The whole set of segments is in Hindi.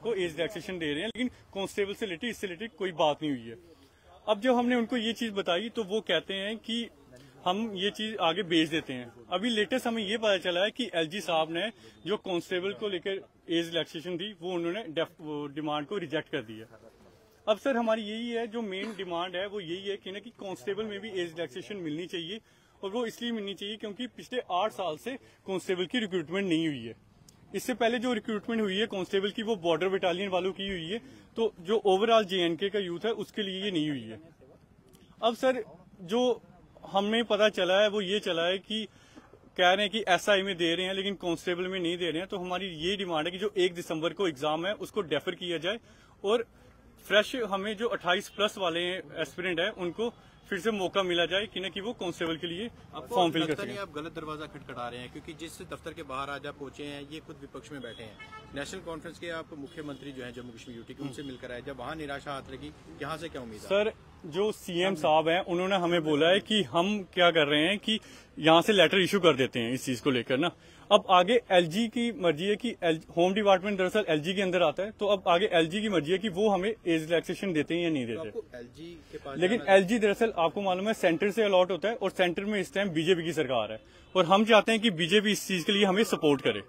को एज रिलैक्सेशन दे रहे हैं, लेकिन कांस्टेबल से रिलेटेड इससे रिलेटेड कोई बात नहीं हुई है। अब जब हमने उनको ये चीज बताई तो वो कहते हैं कि हम ये चीज आगे भेज देते हैं। अभी लेटेस्ट हमें ये पता चला है कि एलजी साहब ने जो कांस्टेबल को लेकर एज रिलैक्सेशन दी वो उन्होंने डिमांड को रिजेक्ट कर दिया। अब सर हमारी यही है, जो मेन डिमांड है वो यही है कि ना कि कांस्टेबल में भी एज रिलैक्सेशन मिलनी चाहिए, और वो इसलिए मिलनी चाहिए क्योंकि पिछले 8 साल से कांस्टेबल की रिक्रूटमेंट नहीं हुई है। इससे पहले जो रिक्रूटमेंट हुई है कांस्टेबल की वो बॉर्डर बटालियन वालों की हुई है, तो जो ओवरऑल जेएनके का यूथ है उसके लिए ये नहीं हुई है। अब सर जो हमें पता चला है वो ये चला है कि कह रहे हैं कि एसआई में दे रहे हैं लेकिन कांस्टेबल में नहीं दे रहे हैं। तो हमारी ये डिमांड है कि जो 1 दिसंबर को एग्जाम है उसको डेफर किया जाए, और फ्रेश हमें जो 28+ वाले एस्पिरेंट है उनको फिर से मौका मिला जाए कि न कि वो कांस्टेबल के लिए फॉर्म फिल कर सकें। आप गलत दरवाजा खटखटा रहे हैं, क्योंकि जिस दफ्तर के बाहर आज आप पहुंचे हैं ये खुद विपक्ष में बैठे हैं। नेशनल कॉन्फ्रेंस के आप मुख्यमंत्री जो हैं जम्मू कश्मीर यूटी के, उनसे मिलकर आए, जब वहां निराशा हाथ लगी, यहाँ से क्या उम्मीद है? सर जो सीएम साहब हैं उन्होंने हमें बोला है कि हम क्या कर रहे हैं कि यहाँ से लेटर इशू कर देते हैं इस चीज को लेकर ना। अब आगे एलजी की मर्जी है कि होम डिपार्टमेंट दरअसल एलजी के अंदर आता है, तो अब आगे एलजी की मर्जी है कि वो हमें एज रिलैक्सेशन देते हैं या नहीं देते। तो एलजी के पास लेकिन एलजी दरअसल आपको मालूम है सेंटर से अलॉट होता है, और सेंटर में इस टाइम बीजेपी की सरकार है, और हम चाहते हैं कि बीजेपी इस चीज के लिए हमें सपोर्ट करे।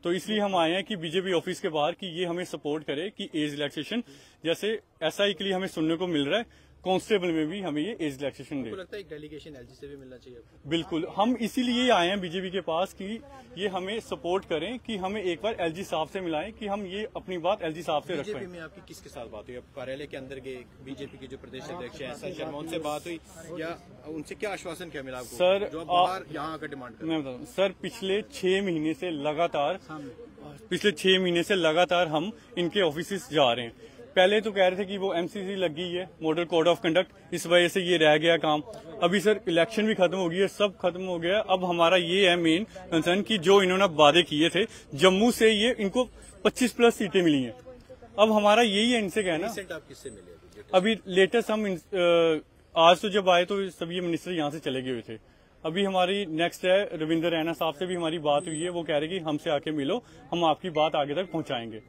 तो इसलिए हम आए हैं कि बीजेपी ऑफिस के बाहर कि ये हमें सपोर्ट करे कि एज रिलैक्सेशन जैसे एसआई के लिए हमें सुनने को मिल रहा है, कांस्टेबल में भी हमें ये एज रिलैक्सेशन दे। लगता है एक डेलीगेशन एलजी से भी मिलना चाहिए। बिल्कुल, हम इसीलिए आए हैं बीजेपी के पास कि ये हमें सपोर्ट करें, कि हमें एक बार एलजी साहब से मिलाएं, कि हम ये अपनी बात एलजी साहब से रखें। बीजेपी में आपकी किसके साथ बात हुई? आप कार्यालय के अंदर गए, बीजेपी के जो प्रदेश अध्यक्ष हैं संजय शर्मा, उनसे बात हुई या उनसे क्या आश्वासन क्या मिला आपको? सर जो बाहर यहाँ आकर डिमांड कर, मैं बताऊँ सर, पिछले 6 महीने से लगातार हम इनके ऑफिस जा रहे हैं। पहले तो कह रहे थे कि वो एमसीसी लग गई है, मॉडल कोड ऑफ कंडक्ट, इस वजह से ये रह गया काम। अभी सर इलेक्शन भी खत्म हो गई है, सब खत्म हो गया। अब हमारा ये है मेन कंसर्न कि जो इन्होंने वादे किए थे जम्मू से, ये इनको 25+ सीटें मिली हैं। अब हमारा यही है इनसे कहना। आप किससे मिले? अभी लेटेस्ट हम आज तो जब आए तो सभी मिनिस्टर यहाँ से चले गए हुए थे। अभी हमारी नेक्स्ट है रविंद्र रैना साहब से भी हमारी बात हुई है, वो कह रहे कि हमसे आके मिलो, हम आपकी बात आगे तक पहुंचाएंगे।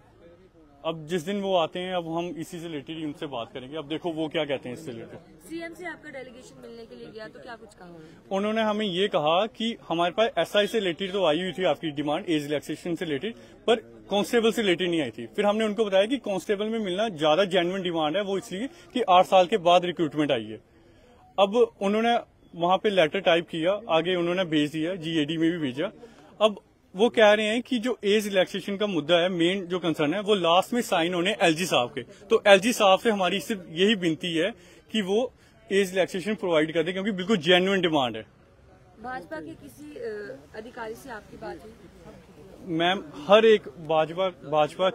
अब जिस दिन वो आते हैं अब हम इसी से रिलेटेड ही उनसे बात करेंगे। अब देखो वो क्या कहते हैं इससे रिलेटेड। सीएम से आपका डेलीगेशन मिलने के लिए गया तो क्या कुछ कहा? उन्होंने हमें ये कहा कि हमारे पास एसआई से रिलेटेड तो आई हुई थी आपकी डिमांड एज रिलैक्सेशन से रिलेटेड, पर कांस्टेबल से रिलेटेड नहीं आई थी। फिर हमने उनको बताया कि कांस्टेबल में मिलना ज्यादा जेन्युइन डिमांड है, वो इसलिए कि 8 साल के बाद रिक्रूटमेंट आई है। अब उन्होंने वहां पे लेटर टाइप किया, आगे उन्होंने भेज दिया, जीएडी में भी भेजा। अब वो कह रहे हैं कि जो एज रिलैक्सेशन का मुद्दा है, मेन जो कंसर्न है, वो लास्ट में साइन होने एलजी साहब के। तो एलजी साहब से हमारी सिर्फ यही विनती है कि वो एज रिलैक्सेशन प्रोवाइड कर दे, क्योंकि बिल्कुल जेन्युइन डिमांड है। भाजपा के किसी अधिकारी से आपकी बात हुई? मैम हर एक भाजपा